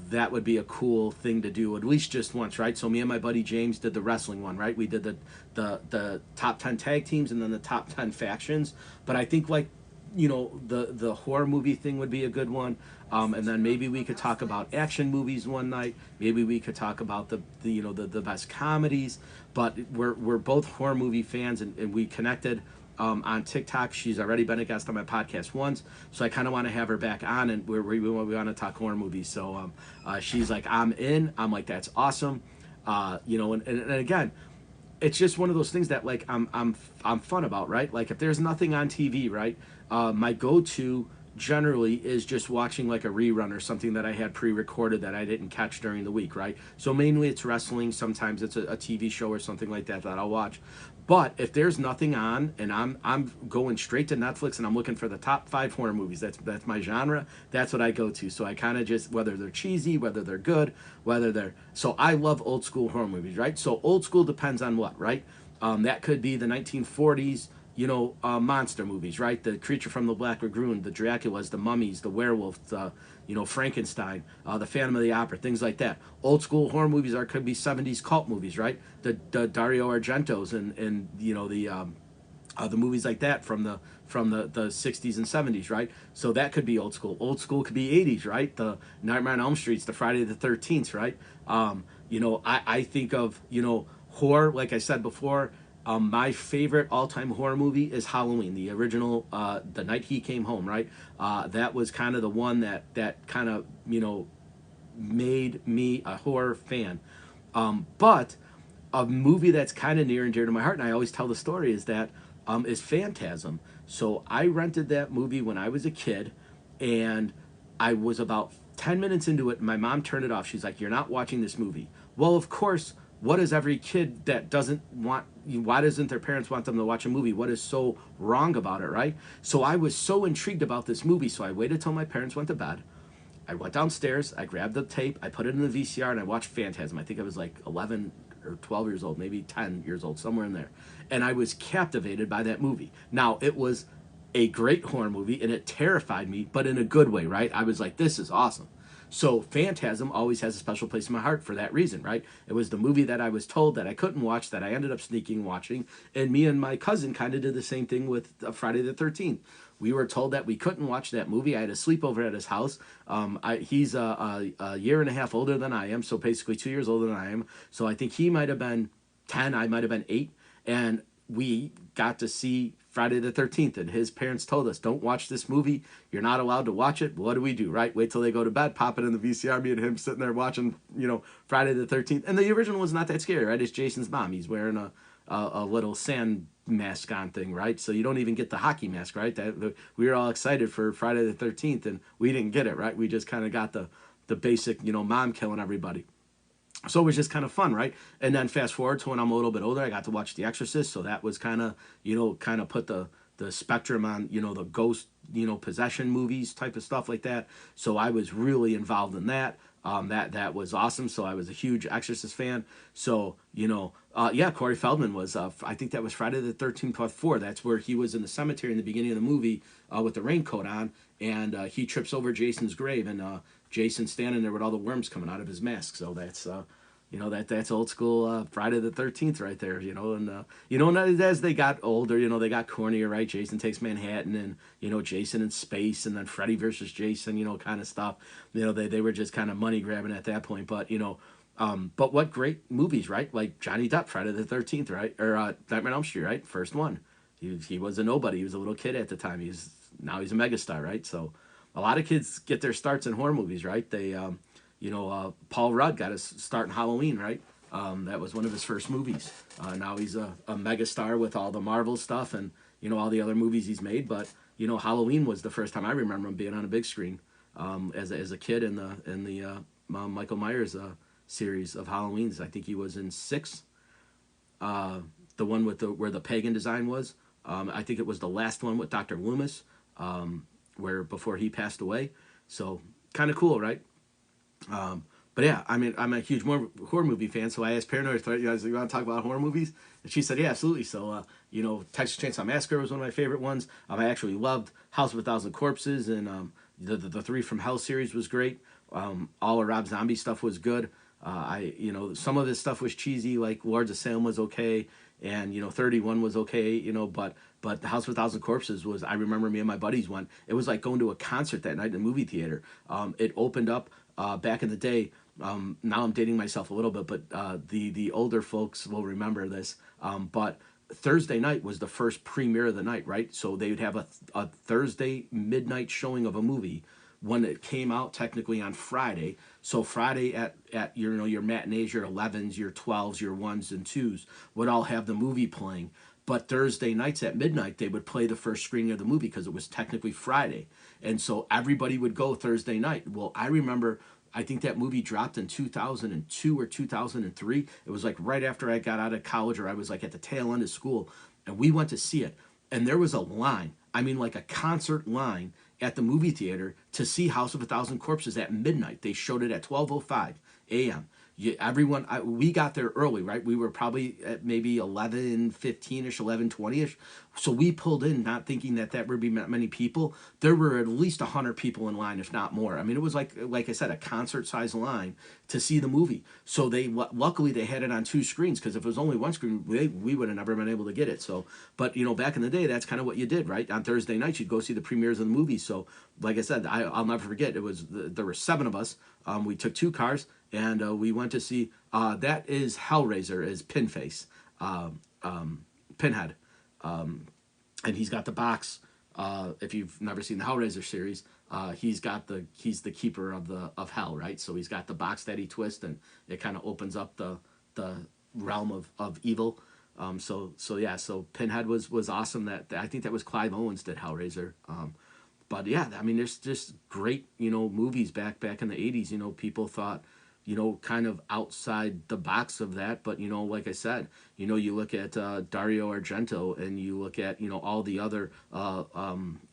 [SPEAKER 1] that would be a cool thing to do at least just once, right? So me and my buddy James did the wrestling one, right? We did the top 10 tag teams and then the top 10 factions. But I think the horror movie thing would be a good one. And then maybe we could talk about action movies one night. Maybe we could talk about the best comedies. But we're both horror movie fans, and we connected on TikTok. She's already been a guest on my podcast once, so I kind of want to have her back on, and we want to talk horror movies. So she's like, I'm in. I'm like, that's awesome. And again, it's just one of those things that like I'm fun about, right? Like if there's nothing on TV, right? My go-to generally is just watching like a rerun or something that I had pre-recorded that I didn't catch during the week, right? So mainly it's wrestling. Sometimes it's a TV show or something like that I'll watch. But if there's nothing on and I'm going straight to Netflix and I'm looking for the top 5 horror movies, that's my genre. That's what I go to. So I kind of just, whether they're cheesy, whether they're good, so I love old school horror movies, right? So old school depends on what, right? That could be the 1940s, monster movies, right? The Creature from the Black Lagoon, the Draculas, the Mummies, the Werewolf, Frankenstein, the Phantom of the Opera, things like that. Old school horror movies could be 70s cult movies, right? The Dario Argentos and the movies like that from the 60s and 70s, right? So that could be old school. Old school could be 80s, right? The Nightmare on Elm Streets, the Friday the 13th, right? I think of, horror, like I said before. My favorite all-time horror movie is Halloween, the original, The Night He Came Home, right? That was kind of the one that kind of, made me a horror fan. But a movie that's kind of near and dear to my heart, and I always tell the story, is Phantasm. So I rented that movie when I was a kid, and I was about 10 minutes into it, and my mom turned it off. She's like, "You're not watching this movie." Well, of course, what does every kid that doesn't want, why doesn't their parents want them to watch a movie? What is so wrong about it, right? So I was so intrigued about this movie, so I waited till my parents went to bed. I went downstairs, I grabbed the tape, I put it in the VCR, and I watched Phantasm. I think I was like 11 or 12 years old, maybe 10 years old, somewhere in there. And I was captivated by that movie. Now, it was a great horror movie, and it terrified me, but in a good way, right? I was like, this is awesome. So Phantasm always has a special place in my heart for that reason, right? It was the movie that I was told that I couldn't watch, that I ended up sneaking watching. And me and my cousin kind of did the same thing with Friday the 13th. We were told that we couldn't watch that movie. I had a sleepover at his house. He's a year and a half older than I am, so basically 2 years older than I am. So I think he might have been 10, I might have been 8. And we got to see Friday the 13th, and his parents told us, don't watch this movie. You're not allowed to watch it. What do we do, right? Wait till they go to bed, pop it in the VCR, me and him sitting there watching, Friday the 13th. And the original was not that scary, right? It's Jason's mom. He's wearing a little sand mask on thing, right? So you don't even get the hockey mask, right? We were all excited for Friday the 13th, and we didn't get it, right? We just kind of got the basic, mom killing everybody. So it was just kind of fun, right? And then fast forward to when I'm a little bit older, I got to watch The Exorcist. So that was kind of, kind of put the spectrum on, the ghost, possession movies type of stuff like that. So I was really involved in that. That was awesome. So I was a huge Exorcist fan. So yeah, Corey Feldman was. I think that was Friday the 13th Part 4. That's where he was in the cemetery in the beginning of the movie with the raincoat on, and he trips over Jason's grave, and Jason's standing there with all the worms coming out of his mask. So that's that's old school Friday the 13th right there. And as they got older, they got cornier, right? Jason Takes Manhattan, and Jason in Space, and then Freddy versus Jason, kind of stuff. They were just kind of money grabbing at that point, but but what great movies, right? Like Johnny Depp, Friday the 13th, right? Or Nightmare on Elm Street, right? First one. He was a nobody. He was a little kid at the time. Now he's a megastar, right? So a lot of kids get their starts in horror movies, right? They Paul Rudd got his start in Halloween, right? That was one of his first movies. Now he's a megastar with all the Marvel stuff and all the other movies he's made. But Halloween was the first time I remember him being on a big screen as a kid in the Michael Myers series of Halloweens. I think he was in 6, the one with where the pagan design was. I think it was the last one with Dr. Loomis, where before he passed away. So kind of cool, right? But yeah, I mean, I'm a huge horror movie fan, so I asked Paranoid, you guys, you want to talk about horror movies? And she said, yeah, absolutely. So, Texas Chainsaw Massacre was one of my favorite ones. I actually loved House of a Thousand Corpses, and the Three from Hell series was great. All of Rob Zombie stuff was good. Some of his stuff was cheesy, like Lords of Salem was okay, and 31 was okay, but the House of a Thousand Corpses was, I remember me and my buddies went. It was like going to a concert that night in a movie theater. It opened up back in the day. Now I'm dating myself a little bit, but the older folks will remember this. But Thursday night was the first premiere of the night, right? So they would have a Thursday midnight showing of a movie when it came out technically on Friday. So Friday at your matinees, your 11s, your 12s, your 1s and 2s would all have the movie playing. But Thursday nights at midnight, they would play the first screening of the movie because it was technically Friday. And so everybody would go Thursday night. Well, I remember, I think that movie dropped in 2002 or 2003. It was like right after I got out of college, or I was like at the tail end of school. And we went to see it. And there was a line, I mean like a concert line at the movie theater to see House of a Thousand Corpses at midnight. They showed it at 12:05 a.m. We got there early, right? We were probably at maybe 11:15ish, 11:20ish. So we pulled in not thinking that would be many people. There were at least 100 people in line, if not more. I mean, it was like I said, a concert-sized line to see the movie. So luckily they had it on 2 screens, because if it was only 1 screen, we would have never been able to get it. So, but back in the day, that's kind of what you did, right? On Thursday nights, you'd go see the premieres of the movies. So, like I said, I'll never forget. There were 7 of us. We took 2 cars. And we went to see, that is Hellraiser, is Pinface, Pinhead. And he's got the box. If you've never seen the Hellraiser series, he's the keeper of hell, right? So he's got the box that he twists, and it kind of opens up the realm of evil. So Pinhead was awesome. That I think that was Clive Owens did Hellraiser. But yeah, I mean, there's just great movies back in the 80s. People thought, kind of outside the box of that. But, like I said, you look at Dario Argento, and you look at, all the other,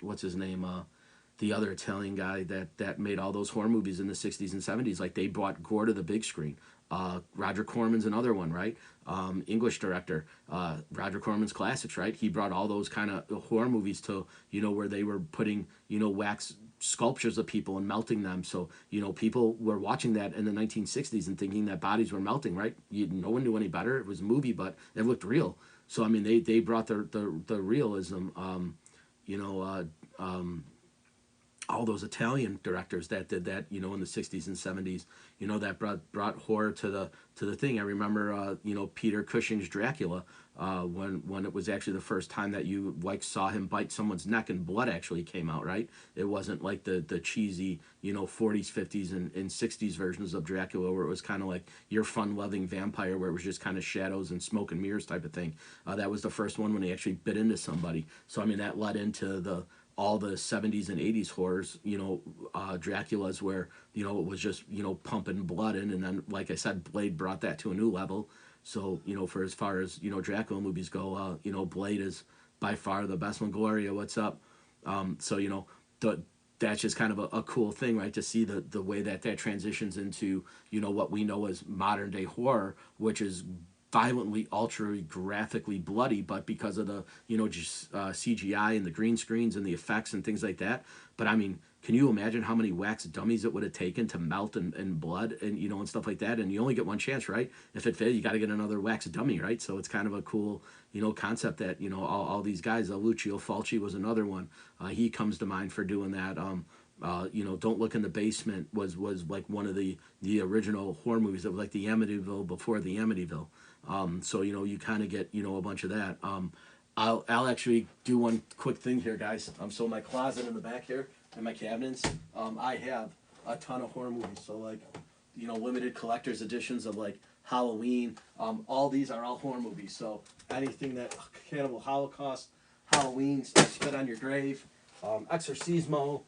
[SPEAKER 1] what's his name? The other Italian guy that made all those horror movies in the 60s and 70s. Like, they brought gore to the big screen. Roger Corman's another one, right? English director, Roger Corman's classics, right? He brought all those kind of horror movies to, where they were putting, wax sculptures of people and melting them. So, people were watching that in the 1960s and thinking that bodies were melting, right? No one knew any better. It was a movie, but it looked real. So, I mean, they brought the realism, all those Italian directors that did that, you know, in the 60s and 70s, you know, that brought horror to the thing. I remember, you know, Peter Cushing's Dracula, when it was actually the first time that you like saw him bite someone's neck and blood actually came out, right? It wasn't like the cheesy, you know, 40s, 50s, and 60s versions of Dracula where it was kind of like your fun-loving vampire where it was just kind of shadows and smoke and mirrors type of thing. That was the first one when he actually bit into somebody. So I mean that led into the all the 70s and 80s horrors, you know, Dracula's where, you know, it was just, you know, pumping blood in. And then, like I said, Blade brought that to a new level. So, you know, for as far as, you know, Dracula movies go, you know, Blade is by far the best one. Gloria, what's up? So, you know, that's just kind of a cool thing, right? To see the way that transitions into, you know, what we know as modern day horror, which is violently, ultra graphically bloody, but because of the, you know, just CGI and the green screens and the effects and things like that. But I mean, can you imagine how many wax dummies it would have taken to melt and blood and, you know, and stuff like that? And you only get one chance, right? If it fails, you got to get another wax dummy, right? So it's kind of a cool, you know, concept that, you know, all these guys, Lucio Fulci was another one. He comes to mind for doing that. You know, Don't Look in the Basement was like one of the original horror movies that was like the Amityville before the Amityville. So, you know, you kind of get, you know, a bunch of that. I'll actually do one quick thing here, guys. So my closet in the back here and my cabinets, I have a ton of horror movies. So like, you know, limited collector's editions of like Halloween. All these are all horror movies. So anything that Cannibal Holocaust, Halloween, Spit on Your Grave, Exorcismo,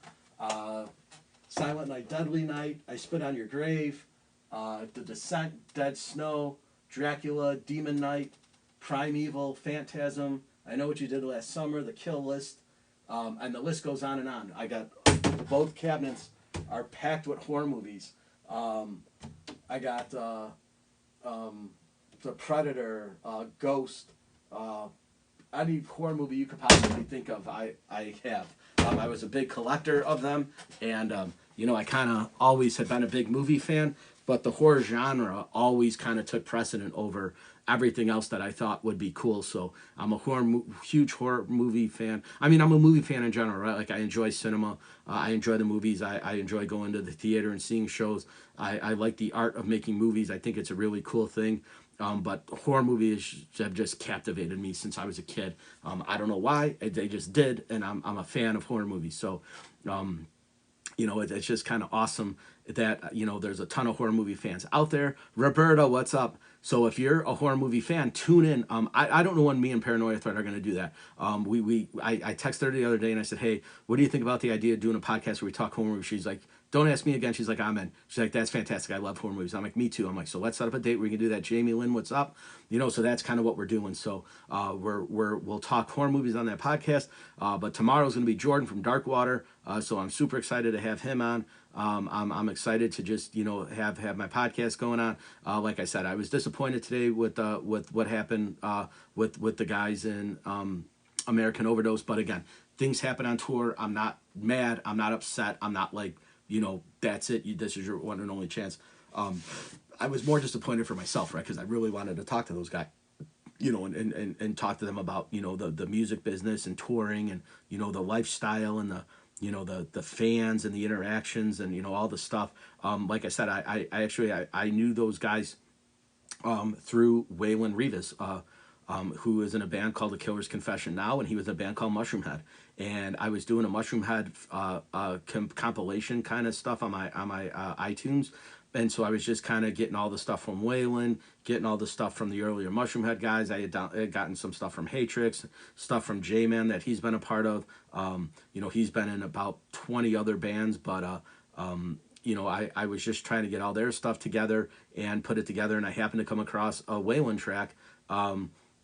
[SPEAKER 1] Silent Night, Deadly Night, I Spit on Your Grave, The Descent, Dead Snow, Dracula, Demon Knight, Primeval, Phantasm, I Know What You Did Last Summer, The Kill List, and the list goes on and on. I got both cabinets are packed with horror movies. I got The Predator, Ghost, any horror movie you could possibly think of, I have. I was a big collector of them, and you know, I kind of always had been a big movie fan, but the horror genre always kind of took precedent over everything else that I thought would be cool. So I'm a huge horror movie fan. I mean, I'm a movie fan in general, right? Like I enjoy cinema. I enjoy the movies. I enjoy going to the theater and seeing shows. I like the art of making movies. I think it's a really cool thing. But horror movies have just captivated me since I was a kid. I don't know why, they just did, and I'm a fan of horror movies. So, you know, it's just kind of awesome that, you know, there's a ton of horror movie fans out there. Roberta, what's up? So if you're a horror movie fan, tune in. I don't know when me and Paranoia Threat are going to do that. I texted her the other day and I said, hey, what do you think about the idea of doing a podcast where we talk horror movies? She's like, don't ask me again. She's like, I'm in. She's like, that's fantastic. I love horror movies. I'm like, me too. I'm like, so let's set up a date where we can do that. Jamie Lynn, what's up? You know, so that's kind of what we're doing. So we'll talk horror movies on that podcast. But tomorrow's going to be Jordan from Darkwater. So I'm super excited to have him on. I'm excited to just, you know, have my podcast going on. Like I said, I was disappointed today with what happened with the guys in American Overdose. But again, things happen on tour. I'm not mad. I'm not upset. I'm not like, you know, that's it. This is your one and only chance. I was more disappointed for myself, right? Because I really wanted to talk to those guys, you know, and talk to them about, you know, the music business and touring and, you know, the lifestyle and the, you know, the fans and the interactions and, you know, all the stuff. Like I said, I actually knew those guys through Waylon Rivas, who is in a band called The Killer's Confession now, and he was in a band called Mushroom Head. And I was doing a Mushroom Head compilation kind of stuff on my iTunes. And so I was just kind of getting all the stuff from Waylon, getting all the stuff from the earlier Mushroom Head guys. I had gotten some stuff from Hatrix, stuff from J-Man that he's been a part of. You know, he's been in about 20 other bands, but you know, I was just trying to get all their stuff together and put it together, and I happened to come across a Waylon track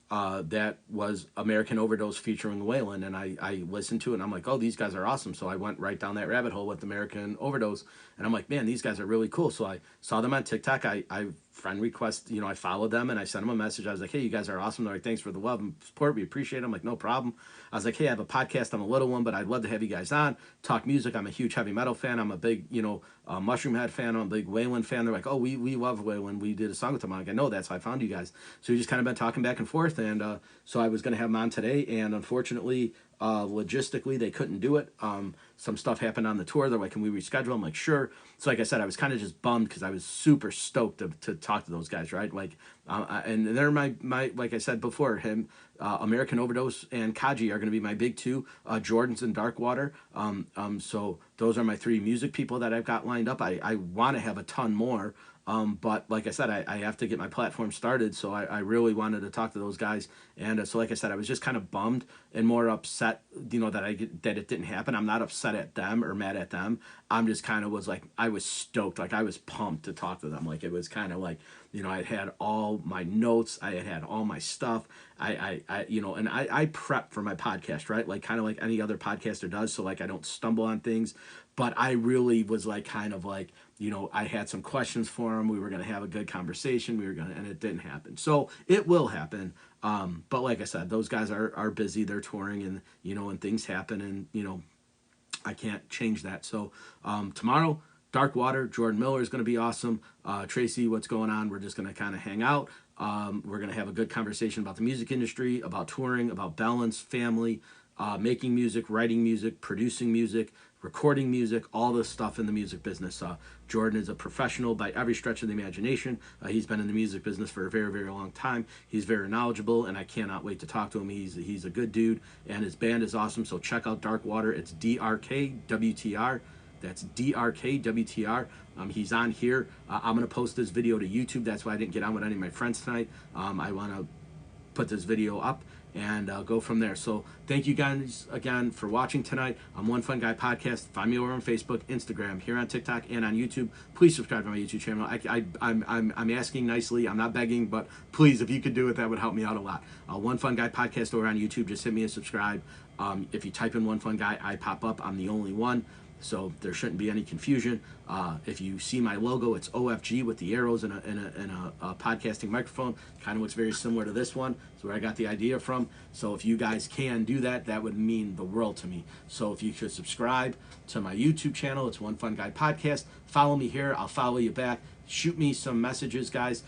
[SPEAKER 1] that was American Overdose featuring Waylon, and I listened to it, and I'm like, oh, these guys are awesome. So I went right down that rabbit hole with American Overdose, and I'm like, man, these guys are really cool. So I saw them on TikTok. I friend request, you know, I followed them, and I sent them a message. I was like, hey, you guys are awesome. They're like, thanks for the love and support. We appreciate it. I'm like, no problem. I was like, hey, I have a podcast. I'm a little one, but I'd love to have you guys on, talk music. I'm a huge heavy metal fan. I'm a big, you know, Mushroom Head fan. I'm a big Waylon fan. They're like, oh, we love Waylon. We did a song with him. I'm like, I know, that's how I found you guys. So we just kind of been talking back and forth, and so I was going to have him on today, and unfortunately, Logistically, they couldn't do it. Some stuff happened on the tour. They're like, can we reschedule? I'm like, sure. So like I said, I was kind of just bummed because I was super stoked to talk to those guys, right? Like, and they're my like I said before, American Overdose and Kaji are going to be my big two. Jordan's and Darkwater. So those are my three music people that I've got lined up. I want to have a ton more. But like I said, I have to get my platform started, so I really wanted to talk to those guys. And so like I said, I was just kind of bummed and more upset, that that it didn't happen. I'm not upset at them or mad at them. I'm just kind of was like, I was stoked, like I was pumped to talk to them. Like it was kind of like, I had all my notes, I had all my stuff. I prep for my podcast, right? Like kind of like any other podcaster does, so like I don't stumble on things. But I really was like kind of like, I had some questions for him. We were going to have a good conversation. And it didn't happen. So it will happen. But like I said, those guys are busy. They're touring and, and things happen and, I can't change that. So tomorrow, Darkwater, Jordan Miller is going to be awesome. Tracy, what's going on? We're just going to kind of hang out. We're going to have a good conversation about the music industry, about touring, about balance, family, making music, writing music, producing music, recording music, all this stuff in the music business. Jordan is a professional by every stretch of the imagination. He's been in the music business for a very, very long time. He's very knowledgeable, and I cannot wait to talk to him. He's a good dude, and his band is awesome. So check out Darkwater. It's DRKWTR. That's DRKWTR. He's on here. I'm going to post this video to YouTube. That's why I didn't get on with any of my friends tonight. I want to put this video up and go from there. So thank you guys again for watching tonight. I'm One Fun Guy Podcast. Find me over on Facebook, Instagram, here on TikTok, and on YouTube. Please subscribe to my YouTube channel. I'm asking nicely. I'm not begging, but please, if you could do it, that would help me out a lot. One Fun Guy Podcast over on YouTube. Just hit me and subscribe. If you type in One Fun Guy, I pop up. I'm the only one. So there shouldn't be any confusion. If you see my logo, it's OFG with the arrows and a podcasting microphone. Kind of looks very similar to this one. That's where I got the idea from. So if you guys can do that, that would mean the world to me. So if you could subscribe to my YouTube channel, it's One Fun Guy Podcast. Follow me here. I'll follow you back. Shoot me some messages, guys.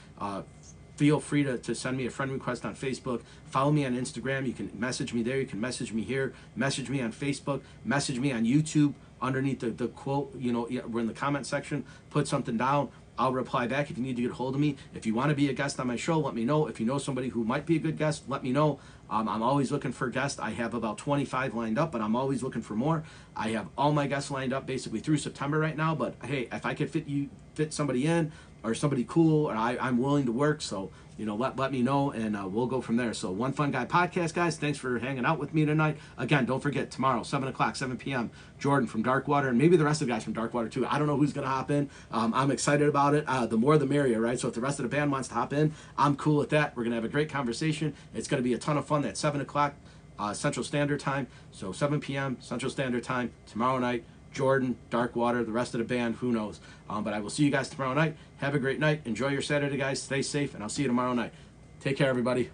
[SPEAKER 1] Feel free to send me a friend request on Facebook. Follow me on Instagram. You can message me there. You can message me here. Message me on Facebook. Message me on YouTube. Underneath the quote, we're in the comment section. Put something down. I'll reply back if you need to get a hold of me. If you want to be a guest on my show, let me know. If you know somebody who might be a good guest, let me know. I'm always looking for guests. I have about 25 lined up, but I'm always looking for more. I have all my guests lined up basically through September right now. But hey, if I could fit somebody in or somebody cool, or I'm willing to work. So let me know, and we'll go from there. So One Fun Guy Podcast, guys. Thanks for hanging out with me tonight. Again, don't forget, tomorrow, 7 o'clock, 7 p.m., Jordan from Darkwater, and maybe the rest of the guys from Darkwater, too. I don't know who's going to hop in. I'm excited about it. The more, the merrier, right? So if the rest of the band wants to hop in, I'm cool with that. We're going to have a great conversation. It's going to be a ton of fun. That's 7 o'clock Central Standard Time. So 7 p.m. Central Standard Time tomorrow night. Jordan, Darkwater, the rest of the band, who knows. But I will see you guys tomorrow night. Have a great night. Enjoy your Saturday, guys. Stay safe, and I'll see you tomorrow night. Take care, everybody.